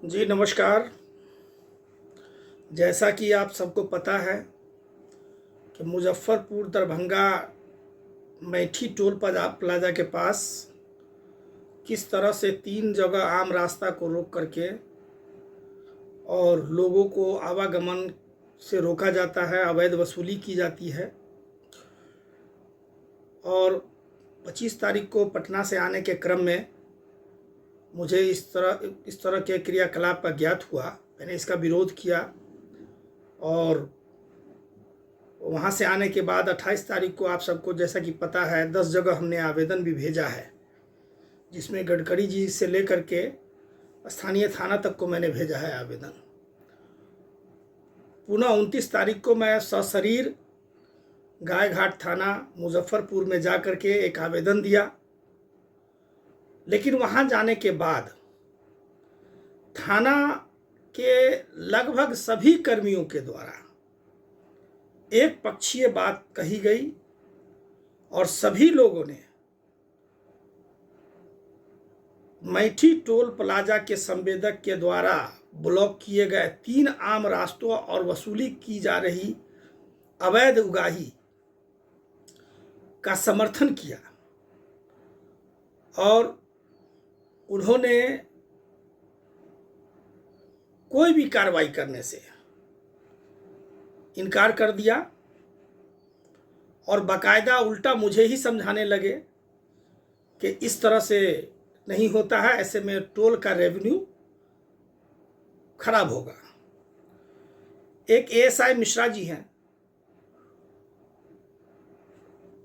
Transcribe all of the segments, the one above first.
जी नमस्कार। जैसा कि आप सबको पता है कि मुजफ्फरपुर दरभंगा मैठी टोल प्लाजा के पास किस तरह से 3 जगह आम रास्ता को रोक करके और लोगों को आवागमन से रोका जाता है, अवैध वसूली की जाती है। और 25 तारीख को पटना से आने के क्रम में मुझे इस तरह के क्रियाकलाप का ज्ञात हुआ। मैंने इसका विरोध किया और वहाँ से आने के बाद 28 तारीख को आप सबको जैसा कि पता है 10 जगह हमने आवेदन भी भेजा है, जिसमें गडकरी जी से लेकर के स्थानीय थाना तक को मैंने भेजा है आवेदन। पुनः 29 तारीख को मैं सशरीर गाय घाट थाना मुजफ्फरपुर में जा कर के एक आवेदन दिया, लेकिन वहाँ जाने के बाद थाना के लगभग सभी कर्मियों के द्वारा एक पक्षीय बात कही गई और सभी लोगों ने मैठी टोल प्लाजा के संवेदक के द्वारा ब्लॉक किए गए 3 आम रास्तों और वसूली की जा रही अवैध उगाही का समर्थन किया और उन्होंने कोई भी कार्रवाई करने से इनकार कर दिया और बाकायदा उल्टा मुझे ही समझाने लगे कि इस तरह से नहीं होता है, ऐसे में टोल का रेवेन्यू खराब होगा। एक एएसआई मिश्रा जी हैं,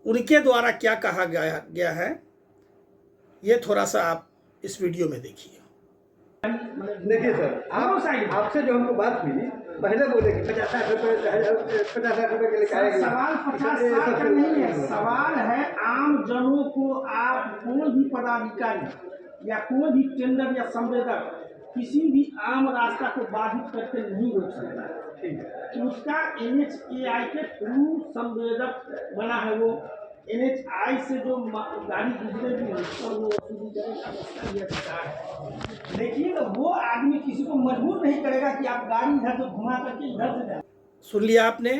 उनके द्वारा क्या कहा गया है ये थोड़ा सा आप इस वीडियो में देखिए। देखिए सर, आपसे जो हमको बात हुई पहले बोले कि 50-60 रुपए के लिए आएगा। सवाल 50-60 का नहीं है, सवाल है आम जनों को आप कोई भी पदाधिकारी या कोई भी टेंडर या संवेदक किसी भी आम रास्ता को बाधित करके नहीं रोक सकता है। ठीक है, उसका NHAI के थ्रू संवेदक बना है, वो NHAI से जो गाड़ी गुजरेगी उसका वो वसूली करेगा, उसका ये अधिकार है। लेकिन वो आदमी किसी को मजबूर नहीं करेगा कि आप गाड़ी इधर से घुमा करके इधर से जाए। सुन लिया आपने।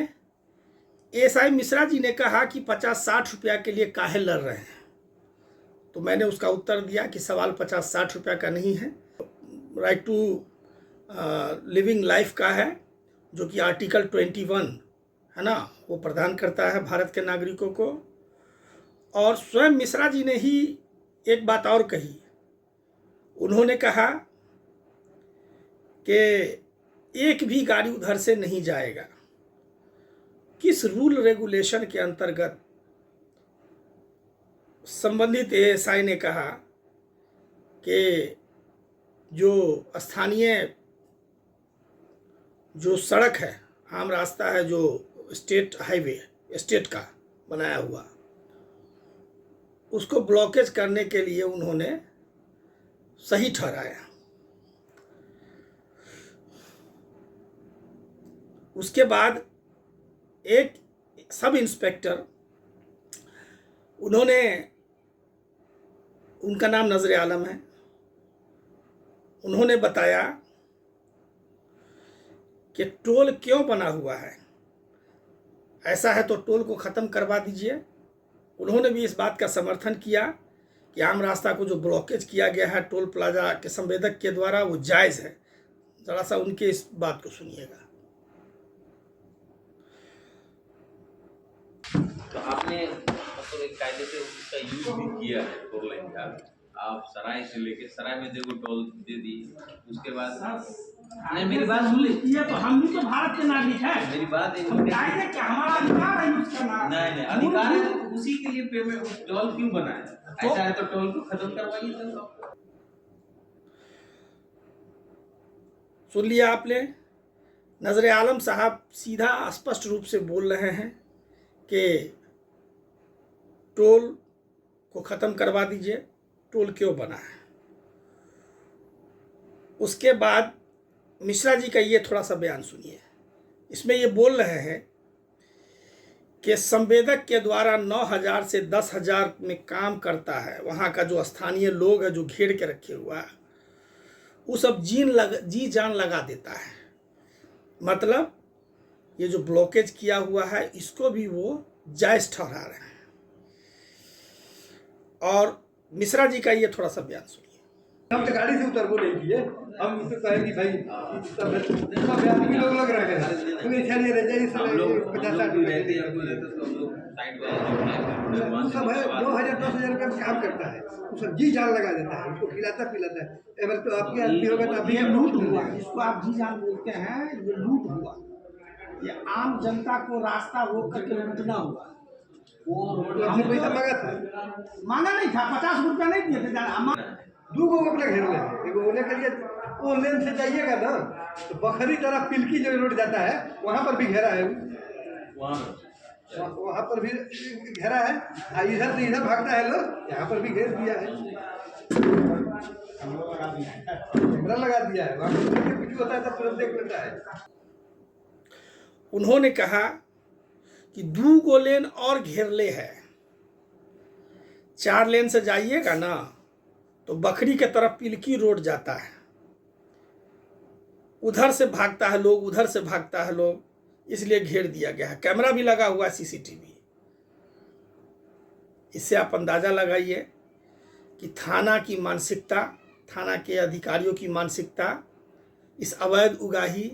एएसआई मिश्रा जी ने कहा कि 50-60 रुपया के लिए काहे लड़ रहे हैं, तो मैंने उसका उत्तर दिया कि सवाल 50-60 रुपया का नहीं है, राइट टू लिविंग लाइफ का है, जो कि आर्टिकल 21 है ना, वो प्रदान करता है भारत के नागरिकों को। और स्वयं मिश्रा जी ने ही एक बात और कही, उन्होंने कहा कि एक भी गाड़ी उधर से नहीं जाएगा। किस रूल रेगुलेशन के अंतर्गत संबंधित एएसआई ने कहा कि जो स्थानीय जो सड़क है, आम रास्ता है, जो स्टेट हाईवे स्टेट का बनाया हुआ, उसको ब्लॉकेज करने के लिए उन्होंने सही ठहराया। उसके बाद एक सब इंस्पेक्टर, उन्होंने, उनका नाम नजर आलम है, उन्होंने बताया कि टोल क्यों बना हुआ है, ऐसा है तो टोल को ख़त्म करवा दीजिए। उन्होंने भी इस बात का समर्थन किया कि आम रास्ता को जो ब्लॉकेज किया गया है टोल प्लाजा के संवेदक के द्वारा वो जायज़ है। ज़रा सा उनके इस बात को सुनिएगा। तो आपने मतलब एक कायदे से उसका यूज भी किया है फोर लाइन का। आप सराय से लेके सराय में देखो टोल दे दी, उसके बाद नहीं, मेरी बात सुन लीजिए। तो हम भी तो भारत के नागरिक हैं, मेरी बात क्या हमारा अधिकार है यूज करना? नहीं, अधिकार है तो उसी के लिए पेमेंट टोल क्यों बना है? ऐसा है तो टोल को खत्म करवाइए। तो सुन लिया आपने। नजर आलम साहब सीधा स्पष्ट रूप से बोल रहे हैं कि टोल को ख़त्म करवा दीजिए, टोल क्यों बना है। उसके बाद मिश्रा जी का ये थोड़ा सा बयान सुनिए। इसमें ये बोल रहे हैं कि संवेदक के द्वारा 9,000 से 10,000 में काम करता है। वहाँ का जो स्थानीय लोग है जो घेर के रखे हुआ है, वो सब जी जान लगा देता है। मतलब ये जो ब्लॉकेज किया हुआ है इसको भी वो जायज़ ठहरा रहे हैं। और मिश्रा जी का ये थोड़ा सा बयान सुनिए। हम तो गाड़ी से उतरबो नहीं किए, हम उससे कहे कि भाई सब आदमी लोग लग रहे हैं, तो चलिए रह जाइए हम लोग 50-60 भी रुपये रहते हैं, हम लोग रहते तो हम लोग साइड में वो सब है 2,000-10,000 रुपये में काम करता है, वो सब जी जान लगा देता है, उसको खिलाता पिलाता है। अगर तो आपके आदमी होगा तो आप ये लूट हुआ, इसको आप जी जान बोलते हैं, ये लूट हुआ। ये आम जनता को रास्ता रोक करके लूटना हुआ। हमने पैसा मांगा था, मांगा नहीं था, 50 रुपया नहीं दिए थे। 2 गो अपने घेर ले, एगो होने के लिए वो लेन से जाइएगा ना तो बखरी तरफ पिलकी जो रोड जाता है वहाँ पर भी घेरा है, वहाँ पर भी घेरा है, इधर से इधर भागता है लोग, यहाँ पर भी घेर दिया है, कैमरा लगा दिया है, वहाँ पर कुछ होता है तो तुरंत देख लेता है। उन्होंने कहा कि 2 गो लेन और घेरले है, 4 लेन से जाइएगा ना तो बखरी के तरफ पिलकी रोड जाता है, उधर से भागता है लोग, उधर से भागता है लोग, इसलिए घेर दिया गया है। कैमरा भी लगा हुआ है, सीसीटीवी। इससे आप अंदाजा लगाइए कि थाना की मानसिकता, थाना के अधिकारियों की मानसिकता इस अवैध उगाही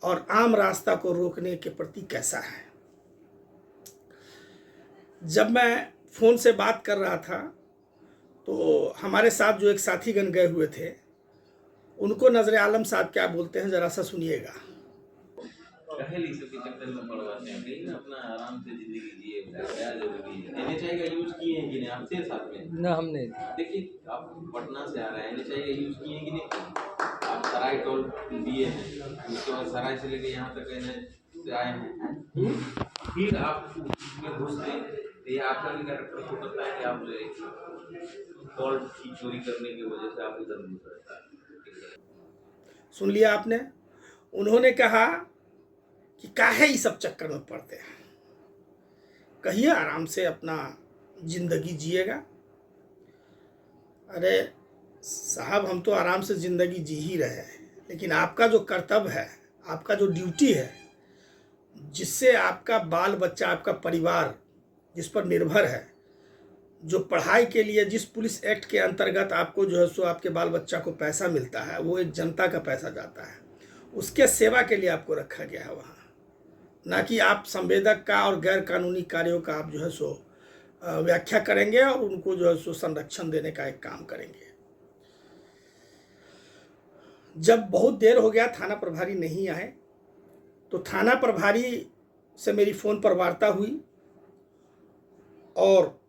और आम रास्ता को रोकने के प्रति कैसा है। जब मैं फ़ोन से बात कर रहा था तो हमारे साथ जो एक साथीगण गए हुए थे उनको नजर आलम साहब क्या बोलते हैं, जरा सा सुनिएगा। पहले सब के चक्कर में पड़ जाते हैं, कहीं ना अपना आराम से जिंदगी जिए, क्या जरूरी है। एनएचआई का यूज किए हैं कि नहीं आप थे साथ में? ना हमने। देखिए आप पटना से आ रहे हैं, एनएचआई का यूज किए हैं कि नहीं? आप सराय टोल दिए हैं, उसके बाद सराय से लेके यहाँ तक एनएच से आए हैं, फिर आप उसमें घुसते हैं, ये आपका भी कैरेक्टर शो करता है कि आप जो है टोल की चोरी करने की वजह से आप इधर घुस रहे हैं। सुन लिया आपने। उन्होंने कहा कि काहे ये सब चक्कर में पड़ते हैं, कहिए आराम से अपना जिंदगी जिएगा। अरे साहब, हम तो आराम से ज़िंदगी जी ही रहे हैं, लेकिन आपका जो कर्तव्य है, आपका जो ड्यूटी है, जिससे आपका बाल बच्चा, आपका परिवार जिस पर निर्भर है, जो पढ़ाई के लिए जिस पुलिस एक्ट के अंतर्गत आपको जो है सो आपके बाल बच्चा को पैसा मिलता है, वो एक जनता का पैसा जाता है, उसके सेवा के लिए आपको रखा गया है वहाँ, ना कि आप संवेदक का और गैर कानूनी कार्यों का आप जो है सो व्याख्या करेंगे और उनको जो है सो संरक्षण देने का एक काम करेंगे। जब बहुत देर हो गया थाना प्रभारी नहीं आए तो थाना प्रभारी से मेरी फ़ोन पर वार्ता हुई और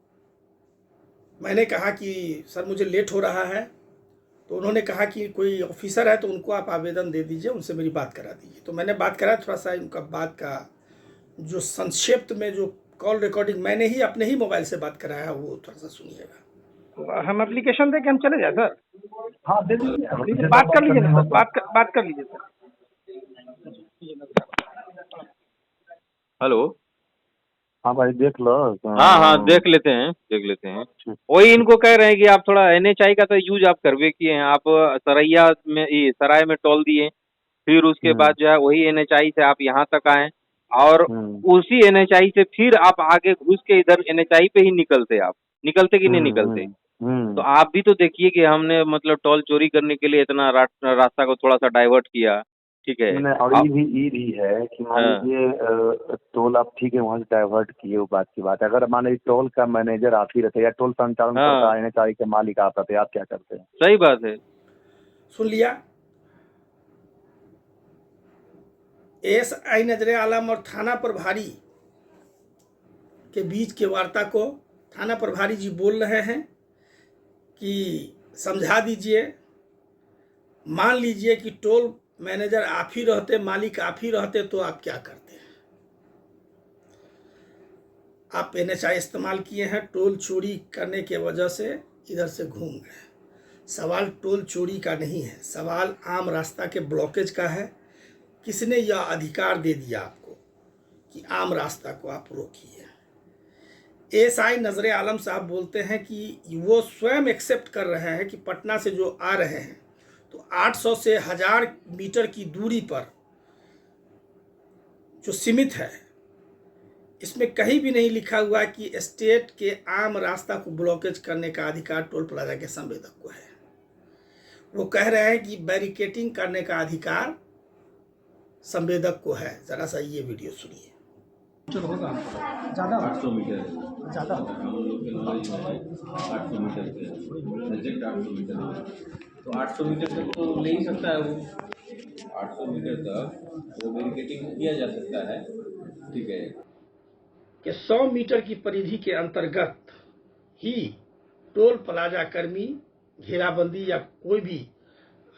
मैंने कहा कि सर मुझे लेट हो रहा है, तो उन्होंने कहा कि कोई ऑफिसर है तो उनको आप आवेदन दे दीजिए, उनसे मेरी बात करा दीजिए। तो मैंने बात करा, थोड़ा सा उनका बात का जो संक्षिप्त में जो कॉल रिकॉर्डिंग मैंने ही अपने ही मोबाइल से बात कराया वो थोड़ा सा सुनिएगा। हम एप्लीकेशन दे के हम चले जाए सर? हाँ दे दीजिए, बात कर लीजिए ना सर, बात कर लीजिए सर। हेलो। हाँ भाई देख लो। हाँ देख लेते हैं। वही इनको कह रहे हैं कि आप थोड़ा एनएचआई का तो यूज आप करवे किए हैं, आप सरैया में सराय में टोल दिए, फिर उसके बाद जो है वही एनएचआई से आप यहाँ तक आए और उसी एनएचआई से फिर आप आगे घुस के इधर एनएचआई पे ही निकलते कि नहीं निकलते? तो आप भी तो देखिए कि हमने मतलब टोल चोरी करने के लिए इतना रास्ता को थोड़ा सा डाइवर्ट किया, ठीक है। और ये भी है कि मान लीजिए टोल आप ठीक है वहाँ से डाइवर्ट किए, वो बात की बात है। अगर मान लीजिए टोल का मैनेजर आप ही रहते या टोल संचालन करता एनएचआई के मालिक आप रहते, आप क्या करते हैं? सही बात है। सुन लिया। एएसआई नजरे आलम और थाना प्रभारी के बीच की वार्ता को थाना प्रभारी जी बोल रहे हैं कि समझा दीजिए, मान लीजिए कि टोल मैनेजर आप ही रहते, मालिक आप ही रहते, तो आप क्या करते? आप एनएचआई इस्तेमाल किए हैं, टोल चोरी करने के वजह से इधर से घूम गए। सवाल टोल चोरी का नहीं है, सवाल आम रास्ता के ब्लॉकेज का है। किसने यह अधिकार दे दिया आपको कि आम रास्ता को आप रोकिए? एएसआई नजरे आलम साहब बोलते हैं कि वो स्वयं एक्सेप्ट कर रहे हैं कि पटना से जो आ रहे हैं तो 800 से 1000 मीटर की दूरी पर जो सीमित है, इसमें कहीं भी नहीं लिखा हुआ है कि स्टेट के आम रास्ता को ब्लॉकेज करने का अधिकार टोल प्लाजा के संवेदक को है। वो कह रहे हैं कि बैरिकेटिंग करने का अधिकार संवेदक को है। जरा सा ये वीडियो सुनिए। ज़्यादा 800 मीटर है। ज़्यादा हम लोग के नॉलेज में है 800 मीटर पे एग्जैक्ट 800 मीटर है। तो 800 मीटर तक तो ले ही सकता है वो, 800 मीटर तक वो बैरिकेटिंग किया जा सकता है, ठीक है। कि 100 मीटर की परिधि के अंतर्गत ही टोल प्लाजा कर्मी घेराबंदी या कोई भी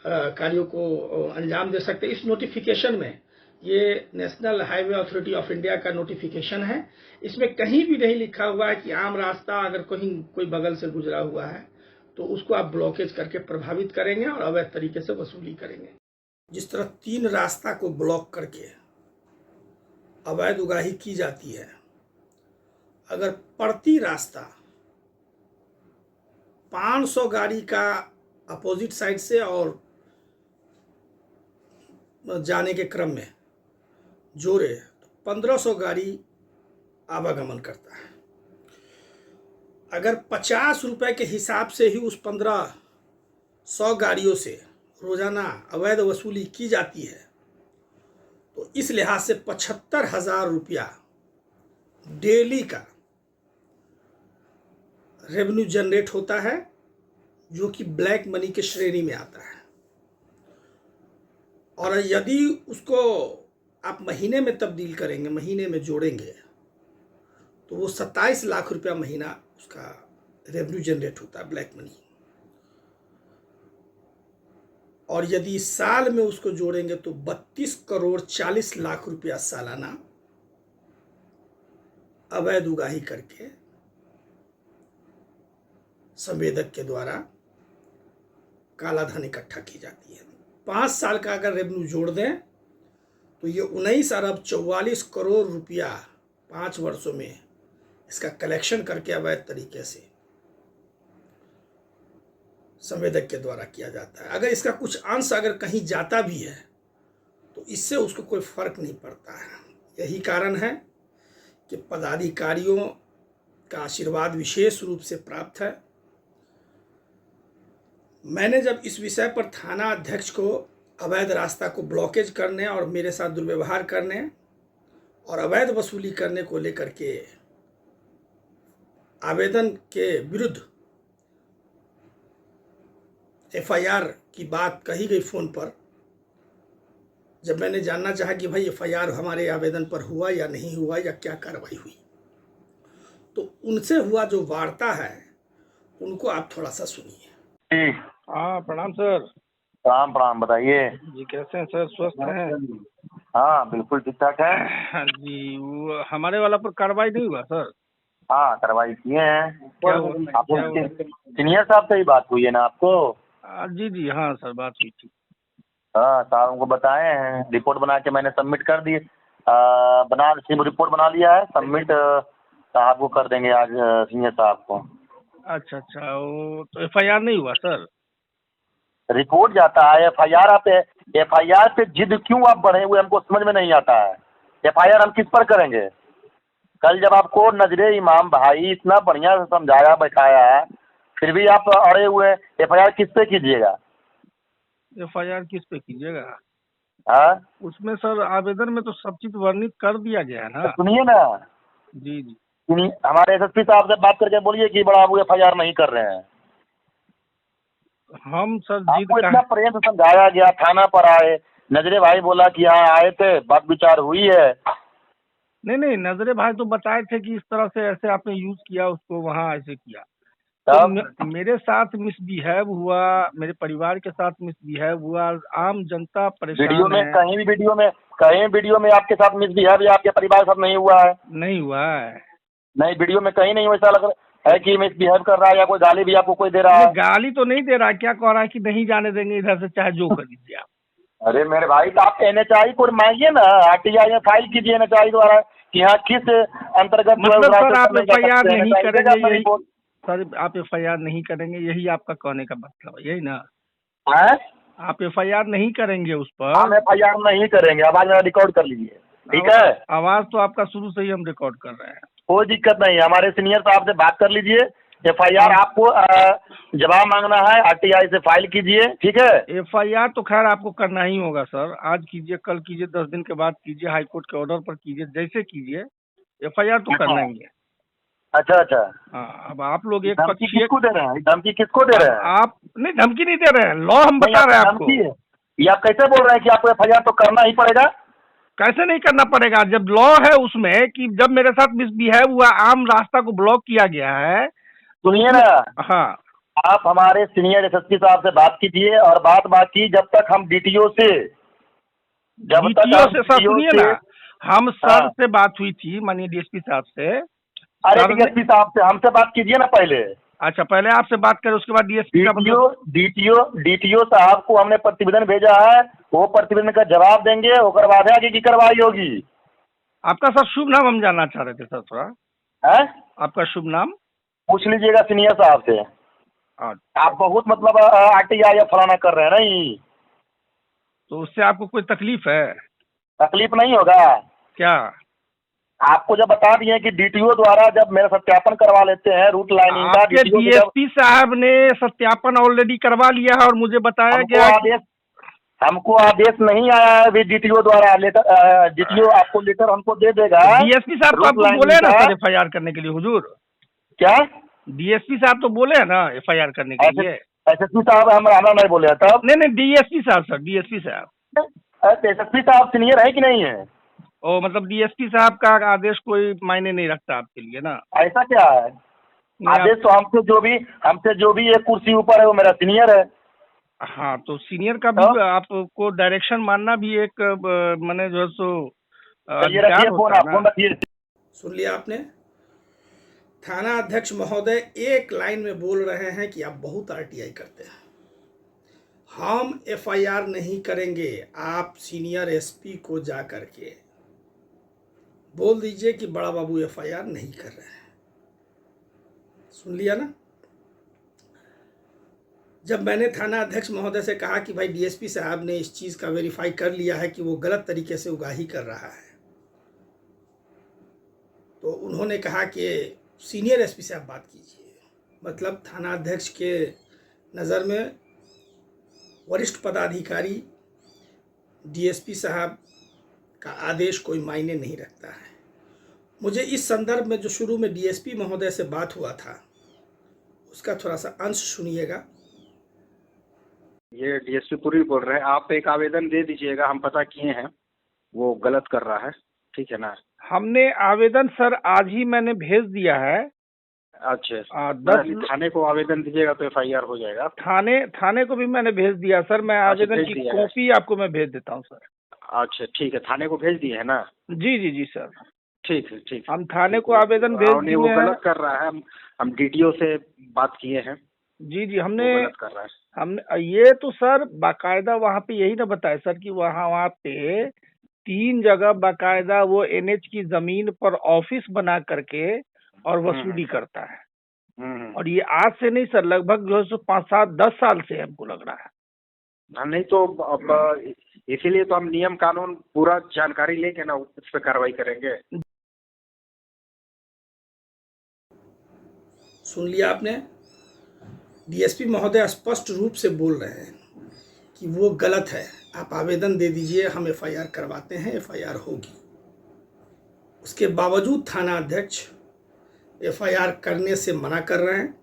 कार्यों को अंजाम दे सकते हैं। इस नोटिफिकेशन में, ये national highway authority of India का नोटिफिकेशन है, इसमें कहीं भी नहीं लिखा हुआ है कि आम रास्ता अगर कहीं कोई बगल से गुजरा हुआ है तो उसको आप ब्लॉकेज करके प्रभावित करेंगे और अवैध तरीके से वसूली करेंगे। जिस तरह 3 रास्ता को ब्लॉक करके अवैध उगाही की जाती है, अगर प्रति रास्ता 500 गाड़ी का अपोजिट साइड से और जाने के क्रम में जोड़े तो 1500 गाड़ी आवागमन करता है। अगर 50 रुपए के हिसाब से ही उस 1500 गाड़ियों से रोजाना अवैध वसूली की जाती है तो इस लिहाज से 75,000 रुपया डेली का रेवेन्यू जनरेट होता है, जो कि ब्लैक मनी के श्रेणी में आता है। और यदि उसको आप महीने में तब्दील करेंगे, महीने में जोड़ेंगे, तो वो 27 लाख रुपया महीना उसका रेवेन्यू जनरेट होता है, ब्लैक मनी। और यदि साल में उसको जोड़ेंगे तो 32 करोड़ 40 लाख रुपया सालाना अवैध उगाही करके संवेदक के द्वारा काला धन इकट्ठा की जाती है। 5 साल का अगर रेवेन्यू जोड़ दें तो ये 19 अरब 44 करोड़ रुपया 5 वर्षों में इसका कलेक्शन करके अवैध तरीके से संवेदक के द्वारा किया जाता है। अगर इसका कुछ अंश अगर कहीं जाता भी है तो इससे उसको कोई फर्क नहीं पड़ता है। यही कारण है कि पदाधिकारियों का आशीर्वाद विशेष रूप से प्राप्त है। मैंने जब इस विषय पर थाना अध्यक्ष को अवैध रास्ता को ब्लॉकेज करने और मेरे साथ दुर्व्यवहार करने और अवैध वसूली करने को लेकर के आवेदन के विरुद्ध एफआईआर की बात कही गई फोन पर, जब मैंने जानना चाहा कि भाई एफआईआर हमारे आवेदन पर हुआ या नहीं हुआ या क्या कार्रवाई हुई, तो उनसे हुआ जो वार्ता है उनको आप थोड़ा सा सुनिए। हाँ, प्रणाम सर। प्रणाम प्रणाम, बताइए जी कैसे हैं सर, स्वस्थ हैं? हाँ बिल्कुल ठीक ठाक है। हाँ जी, वो हमारे वाला पर कार्रवाई नहीं हुआ सर? हाँ कार्रवाई किए हैं। क्या हुआ? आपको सीनियर साहब से ही बात हुई है ना आपको? जी जी हाँ सर, बात हुई थी। हाँ साहब हमको बताए हैं, रिपोर्ट बना के मैंने सबमिट कर दी, रिपोर्ट बना लिया है, सबमिट साहब को कर देंगे आज, सीनियर साहब को। अच्छा अच्छा, वो तो एफआईआर नहीं हुआ सर? रिपोर्ट जाता है, एफआईआर पे जिद क्यों आप बढ़े हुए हमको समझ में नहीं आता है। एफआईआर हम किस पर करेंगे? कल जब आपको नजरे इमाम भाई इतना बढ़िया से समझाया बैठाया, फिर भी आप अड़े हुए, एफआईआर किस पे कीजिएगा? एफआईआर किस पे कीजिएगा? हाँ उसमें सर आवेदन में तो सब चीज वर्णित कर दिया गया है ना। सुनिए ना, जी जी, सुनिए, हमारे एसएसपी साहब से बात करके बोलिए कि बड़ा बाबू एफआईआर नहीं कर रहे हैं। हम सर जिद आपको इतना प्रेम से समझाया गया, थाना पर आए, नजरे भाई बोला कि हाँ आए थे, बात विचार हुई है। नहीं नहीं, नजरे भाई तो बताए थे कि इस तरह से ऐसे आपने यूज किया उसको, वहाँ ऐसे किया। तब तो मेरे साथ मिसबिहेव हुआ, मेरे परिवार के साथ मिसबिहेव हुआ, आम जनता परेशान वीडियो में है। कहीं वीडियो में आपके साथ मिसबिहेव या आपके परिवार के साथ नहीं हुआ है? नहीं हुआ है। नहीं, वीडियो में कहीं नहीं वैसा लग रहा है कि मिसबिहेव कर रहा है या कोई गाली भी आपको कोई दे रहा है? गाली तो नहीं दे रहा, क्या कह रहा है कि नहीं जाने देंगे इधर से, चाहे जो कर दीजिए आप। अरे मेरे भाई, तो आप एनएचआई को मांगिए ना, आरटीआई में फाइल कीजिए एनएचआई द्वारा कि हाँ किस अंतर्गत मतलब सर आप एफआईआर नहीं करेंगे, यही रिपोर्ट सर आप एफआईआर नहीं करेंगे, यही आपका कहने का मतलब है, यही ना? है। आप FIR नहीं करेंगे उस पर। हम FIR नहीं करेंगे, आवाज मेरा रिकॉर्ड कर लीजिए, ठीक है? आवाज तो आपका शुरू से ही हम रिकॉर्ड कर रहे हैं। कोई दिक्कत नहीं है, हमारे सीनियर साहब से बात कर लीजिए। FIR आपको जवाब मांगना है, RTI से फाइल कीजिए, ठीक है? FIR तो खैर आपको करना ही होगा सर, आज कीजिए, कल कीजिए, 10 दिन के बाद कीजिए, हाई कोर्ट के ऑर्डर पर कीजिए, जैसे कीजिए, FIR तो करना ही है। अच्छा अच्छा, हाँ, अब आप लोग एक धमकी पक्षीय, किसको दे रहे हैं? धमकी किसको दे रहे हैं? आप नहीं, धमकी नहीं दे रहे हैं, लॉ हम बता रहे हैं आपको। धमकी है, ये आप कैसे बोल रहे हैं कि आपको FIR तो करना ही पड़ेगा? कैसे नहीं करना पड़ेगा, जब लॉ है उसमें कि जब मेरे साथ मिसबिहेव हुआ, आम रास्ता को ब्लॉक किया गया है। सुनिए ना, हाँ, आप हमारे सीनियर SSP साहब से बात कीजिए, और बात बाकी जब तक हम DTO से, जब तक DTO हम से सर DTO सुनिए से, ना, हम सर हाँ। से बात हुई थी माननीय DSP साहब से। अरे सर ने- DSP साहब से हमसे बात कीजिए ना पहले। अच्छा, पहले आपसे बात करें, उसके बाद DSP का मतलब DTO साहब को हमने प्रतिवेदन भेजा है, वो प्रतिवेदन का जवाब देंगे, ओकर बाद आगे की कार्रवाई होगी। आपका सर शुभ नाम हम जानना चाह रहे थे सर थोड़ा, है, आपका शुभ नाम। पूछ लीजिएगा सीनियर साहब से। अच्छा, आप बहुत मतलब RTI या फलाना कर रहे हैं नहीं, तो उससे आपको कोई तकलीफ है तकलीफ नहीं होगा। क्या? आपको जब बता दिए कि DTO द्वारा जब मेरा सत्यापन करवा लेते हैं रूट लाइनिंग का, आपके DTO से जब DSP साहब ने सत्यापन ऑलरेडी करवा लिया है और मुझे बताया गया कि हमको आदेश नहीं आया है अभी DTO द्वारा। लेटर DTO आपको लेटर हमको दे देगा। DSP साहब तो रूट आपको लाइनिंग बोले हैं ना का- सर FIR करने के लिए हुजूर। क्या DSP साहब तो बोले हैं ना FIR करने के लिए। SSP साहब हमारा नहीं बोले हैं तब? नहीं, DSP साहब सर, DSP साहब। SSP साहब सीनियर है कि नहीं है? ओ, मतलब DSP साहब का आदेश कोई मायने नहीं रखता आपके लिए ना? ऐसा क्या है? नहीं, आदेश तो हमसे जो भी एक कुर्सी ऊपर है वो मेरा सीनियर है। हाँ, तो सीनियर का भी आपको डायरेक्शन मानना भी एक माने जो है सो चलिए अधिकार रखिए फोन, होता है आप ना। फोन रखिए। सुन लिया आपने? थाना अध्यक्ष महोदय एक लाइन में बोल रहे हैं कि आप बहुत RTI करते हैं। हम FIR नहीं करेंगे, आप सीनियर SP को जा करके बोल दीजिए कि बड़ा बाबू FIR नहीं कर रहे हैं। सुन लिया ना? जब मैंने थाना अध्यक्ष महोदय से कहा कि भाई DSP साहब ने इस चीज़ का वेरीफाई कर लिया है कि वो गलत तरीके से उगाही कर रहा है, तो उन्होंने कहा कि सीनियर SP से आप बात कीजिए। मतलब थाना अध्यक्ष के नज़र में वरिष्ठ पदाधिकारी DSP साहब का आदेश कोई मायने नहीं रखता है। मुझे इस संदर्भ में जो शुरू में DSP महोदय से बात हुआ था उसका थोड़ा सा अंश सुनिएगा। ये DSP पुरी बोल रहे हैं, आप एक आवेदन दे दीजिएगा, हम पता किए हैं वो गलत कर रहा है, ठीक है ना? हमने आवेदन सर आज ही मैंने भेज दिया है। अच्छा, 10 थाने को आवेदन दीजिएगा तो FIR हो जाएगा। थाने को भी मैंने भेज दिया सर, मैं आवेदन भेज की दिया है। कॉपी आपको मैं भेज देता हूँ सर। अच्छा ठीक है, थाने को भेज दिए है ना? जी सर, ठीक है ठीक है। हम थाने को आवेदन भेज नहीं, वो दिए हैं। गलत कर रहा है, हम DTO से बात किए हैं, जी वो हमने गलत कर रहा है। हमने ये तो सर बाकायदा वहाँ पे यही ना बताया सर कि वहाँ पे 3 जगह बाकायदा वो NH की जमीन पर ऑफिस बना करके और वसूली करता है। और ये आज से नहीं सर, लगभग जो है सो 5, 7, 10 साल से हमको लग रहा है। हाँ, नहीं तो अब इसीलिए तो हम नियम कानून पूरा जानकारी लेके ना उस पर कार्रवाई करेंगे। सुन लिया आपने? DSP महोदय स्पष्ट रूप से बोल रहे हैं कि वो गलत है, आप आवेदन दे दीजिए, हम FIR करवाते हैं, FIR होगी। उसके बावजूद थाना अध्यक्ष FIR करने से मना कर रहे हैं,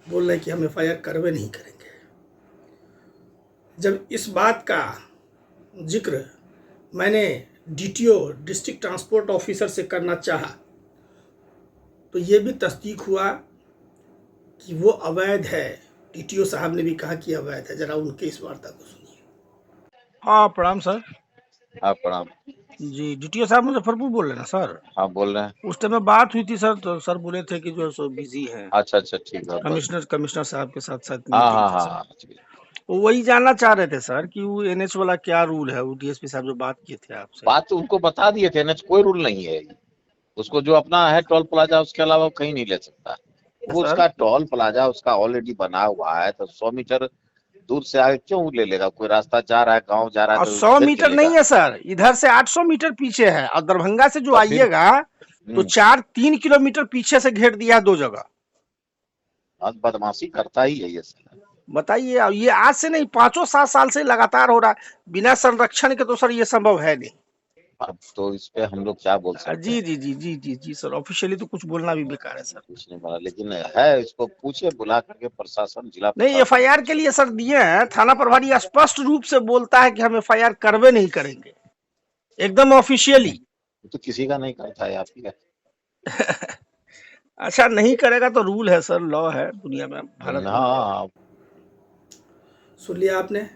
बोल रहे हैं कि हम FIR करवे नहीं करेंगे। जब इस बात का जिक्र मैंने DTO डिस्ट्रिक्ट ट्रांसपोर्ट ऑफिसर से करना चाहा तो ये भी तस्दीक हुआ कि वो अवैध है। DTO साहब ने भी कहा कि अवैध है। जरा उनके इस वार्ता को सुनिए। हाँ, प्रणाम सर। हाँ प्रणाम। जी, DTO साहब मुजफ्फरपुर बोल रहे हैं ना सर? हाँ बोल रहे हैं। उस टाइम में बात हुई थी सर, तो सर बोले थे कि जो है सो बिजी है। अच्छा ठीक है। कमिश्नर साहब के साथ साथ हाँ मीटिंग हाँ थी हाँ सर। ठीक है। वो वही जानना चाह रहे थे सर कि वो NH वाला क्या रूल है। वो DSP साहब जो बात किए थे आपसे, बात तो उनको बता दिए थे ना, कोई रूल नहीं है। उसको जो अपना है टोल प्लाजा, उसके अलावा वो कहीं नहीं ले सकता। वो सर? उसका टोल प्लाजा उसका ऑलरेडी बना हुआ है, तो 100 मीटर दूर से आगे क्यों ले लेगा? कोई रास्ता जा रहा है, गांव जा रहा है और तो 100 देख के मीटर लेगा। नहीं है सर, इधर से 800 मीटर पीछे है, और दरभंगा से जो तो फिर आइएगा तो 3 किलोमीटर पीछे से घेर दिया है 2 जगह। आज बदमाशी करता ही है ये साला। बताइए, अब ये आज से नहीं, 5-7 साल से लगातार हो रहा है। बिना संरक्षण के तो सर ये संभव है नहीं। अब तो इस पे हम लोग क्या बोल सकते जी हैं? जी जी जी जी जी सर, ऑफिशियली तो कुछ बोलना भी बेकार है सर। कुछ नहीं बोला, लेकिन है, इसको पूछे बुला करके प्रशासन, जिला नहीं, प्रशासन एफआईआर पूछे। के लिए सर दिए हैं, थाना प्रभारी स्पष्ट रूप से बोलता है कि हम एफआईआर करवे नहीं करेंगे, एकदम ऑफिशियली। तो किसी का नहीं करता है, आप ही का। अच्छा, नहीं करेगा तो रूल है सर, लॉ है दुनिया में, भारत में। हाँ, सुन लिया आपने।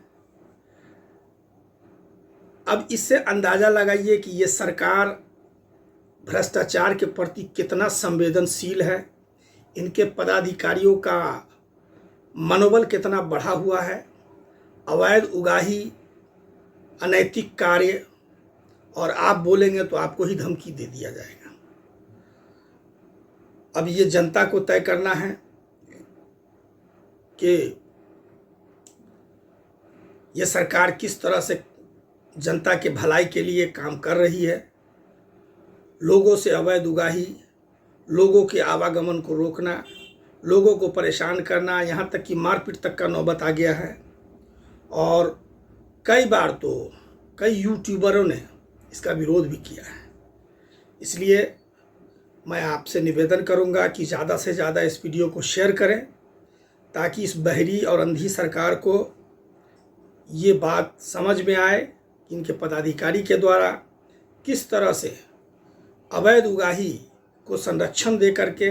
अब इससे अंदाजा लगाइए कि ये सरकार भ्रष्टाचार के प्रति कितना संवेदनशील है, इनके पदाधिकारियों का मनोबल कितना बढ़ा हुआ है। अवैध उगाही, अनैतिक कार्य, और आप बोलेंगे तो आपको ही धमकी दे दिया जाएगा। अब ये जनता को तय करना है कि ये सरकार किस तरह से जनता के भलाई के लिए काम कर रही है। लोगों से अवैध उगाही, लोगों के आवागमन को रोकना, लोगों को परेशान करना, यहाँ तक कि मारपीट तक का नौबत आ गया है। और कई बार तो कई यूट्यूबरों ने इसका विरोध भी किया है। इसलिए मैं आपसे निवेदन करूंगा कि ज़्यादा से ज़्यादा इस वीडियो को शेयर करें, ताकि इस बहरी और अंधी सरकार को ये बात समझ में आए कि इनके पदाधिकारी के द्वारा किस तरह से अवैध उगाही को संरक्षण दे करके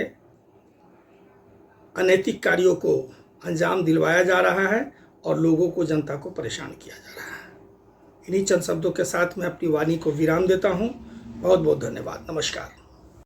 अनैतिक कार्यों को अंजाम दिलवाया जा रहा है और लोगों को, जनता को परेशान किया जा रहा है। इन्हीं चंद शब्दों के साथ मैं अपनी वाणी को विराम देता हूँ। बहुत बहुत धन्यवाद। नमस्कार।